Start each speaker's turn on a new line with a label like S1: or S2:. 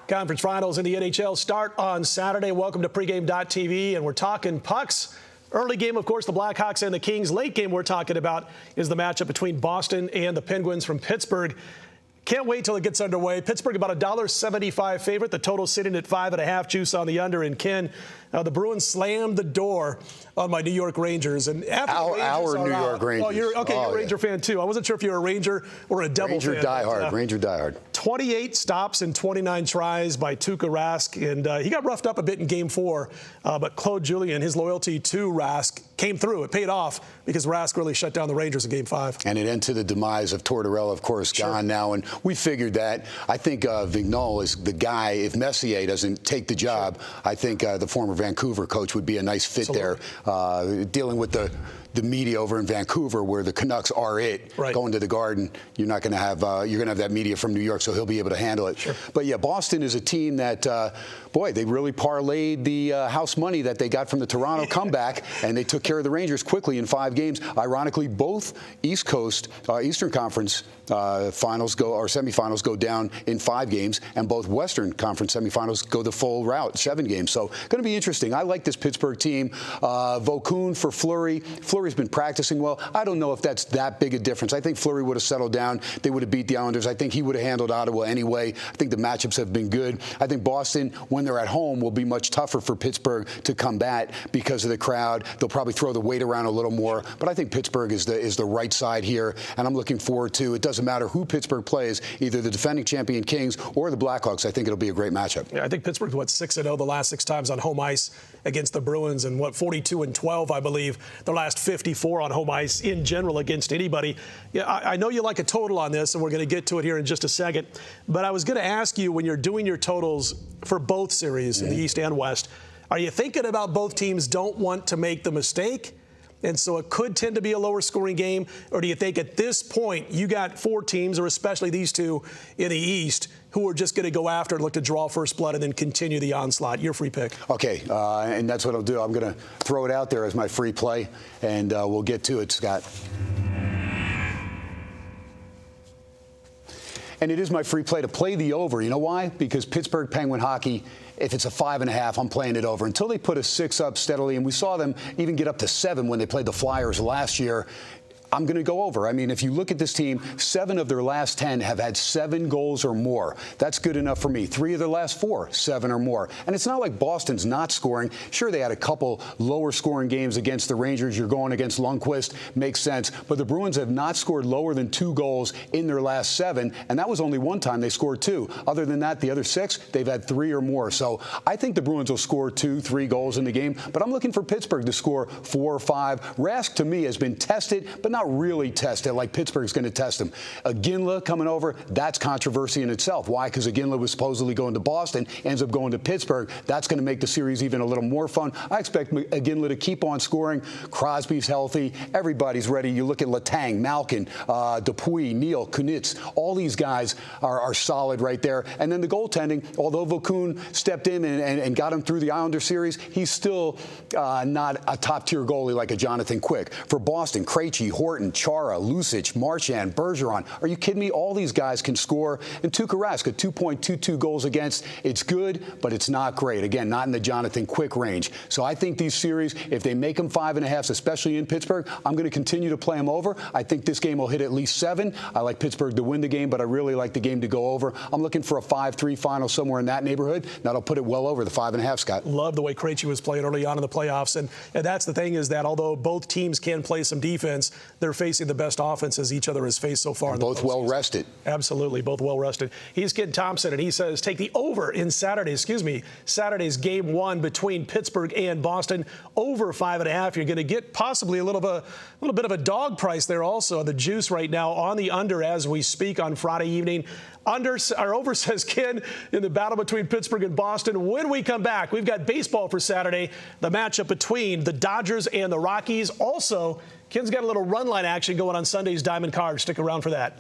S1: Conference finals in the NHL start on Saturday. Welcome to pregame.tv, and we're talking pucks. Early game, of course, the Blackhawks and the Kings. Late game we're talking about is the matchup between Boston and the Penguins from Pittsburgh. Can't wait till it gets underway. Pittsburgh about $1.75 favorite. The total sitting at 5.5, juice on the under. And Ken, the Bruins slammed the door on my New York Rangers. And after
S2: our New York Rangers.
S1: Oh, you're a Ranger fan too. I wasn't sure if you're a Ranger or a Devil fan.
S2: Ranger diehard.
S1: 28 stops and 29 tries by Tuukka Rask, and he got roughed up a bit in Game 4. But Claude Julien, his loyalty to Rask came through. It paid off because Rask really shut down the Rangers in Game 5.
S2: And it ended to the demise of Tortorella, of course, gone now. And we figured that. I think Vigneault is the guy. If Messier doesn't take the job, I think the former Vancouver coach would be a nice fit there, dealing with the media over in Vancouver, where the Canucks are going to the Garden. You're not going to have you're going to have that media from New York, so he'll be able to handle it.
S1: Sure.
S2: But yeah, Boston is a team that, they really parlayed the house money that they got from the Toronto comeback, and they took care of the Rangers quickly in 5 games. Ironically, both East Coast, Eastern Conference semifinals go down in 5 games, and both Western Conference semifinals go the full route, 7 games. So going to be interesting. I like this Pittsburgh team. Vokoun for Fleury. Fleury's been practicing well. I don't know if that's that big a difference. I think Fleury would have settled down. They would have beat the Islanders. I think he would have handled Ottawa anyway. I think the matchups have been good. I think Boston, when they're at home, will be much tougher for Pittsburgh to combat because of the crowd. They'll probably throw the weight around a little more. But I think Pittsburgh is the right side here, and I'm looking forward to it. Doesn't matter who Pittsburgh plays, either the defending champion Kings or the Blackhawks. I think it'll be a great matchup.
S1: Yeah, I think Pittsburgh's 6-0 the last 6 times on home ice against the Bruins, and 42-12, I believe, the last 54 on home ice in general against anybody. Yeah, I know you like a total on this, and we're going to get to it here in just a second. But I was going to ask you, when you're doing your totals for both series in the East and West, are you thinking about both teams don't want to make the mistake, and so it could tend to be a lower scoring game? Or do you think at this point you got 4 teams, or especially these 2 in the East, who are just going to go after and look to draw first blood and then continue the onslaught? Your free pick.
S2: Okay, and that's what I'll do. I'm going to throw it out there as my free play, and we'll get to it, Scott. And it is my free play to play the over. You know why? Because Pittsburgh Penguin hockey, if it's a 5.5, I'm playing it over. Until they put a 6 up steadily, and we saw them even get up to 7 when they played the Flyers last year, I'm going to go over. I mean, if you look at this team, 7 of their last 10 have had 7 goals or more. That's good enough for me. 3 of their last 4, 7 or more. And it's not like Boston's not scoring. Sure, they had a couple lower scoring games against the Rangers. You're going against Lundqvist. Makes sense. But the Bruins have not scored lower than 2 goals in their last 7. And that was only one time they scored 2. Other than that, the other 6, they've had 3 or more. So I think the Bruins will score 2, 3 goals in the game. But I'm looking for Pittsburgh to score 4 or 5. Rask, to me, has been tested, but not really tested like Pittsburgh's going to test him. Iginla coming over, that's controversy in itself. Why? Because Iginla was supposedly going to Boston, ends up going to Pittsburgh. That's going to make the series even a little more fun. I expect Iginla to keep on scoring. Crosby's healthy. Everybody's ready. You look at Letang, Malkin, Dupuis, Neal, Kunitz. All these guys are solid right there. And then the goaltending, although Vokoun stepped in and got him through the Islander series, he's still not a top-tier goalie like a Jonathan Quick. For Boston, Krejci, Horton, Chara, Lucic, Marchand, Bergeron. Are you kidding me? All these guys can score. And Tuukka Rask, 2.22 goals against. It's good, but it's not great. Again, not in the Jonathan Quick range. So I think these series, if they make them 5.5, especially in Pittsburgh, I'm going to continue to play them over. I think this game will hit at least 7. I like Pittsburgh to win the game, but I really like the game to go over. I'm looking for a 5-3 final somewhere in that neighborhood. That'll put it well over the 5.5, Scott.
S1: Love the way Krejci was playing early on in the playoffs. And that's the thing, is that although both teams can play some defense, they're facing the best offenses each other has faced so far.
S2: And both well rested.
S1: Absolutely, both well rested. He's Ken THomson, and he says take the over in Saturday's Game 1 between Pittsburgh and Boston, over 5.5. You're going to get possibly a little bit of a dog price there also. The juice right now on the under as we speak on Friday evening. Over, says Ken, in the battle between Pittsburgh and Boston. When we come back, we've got baseball for Saturday, the matchup between the Dodgers and the Rockies. Also, Ken's got a little run line action going on Sunday's Diamond Card. Stick around for that.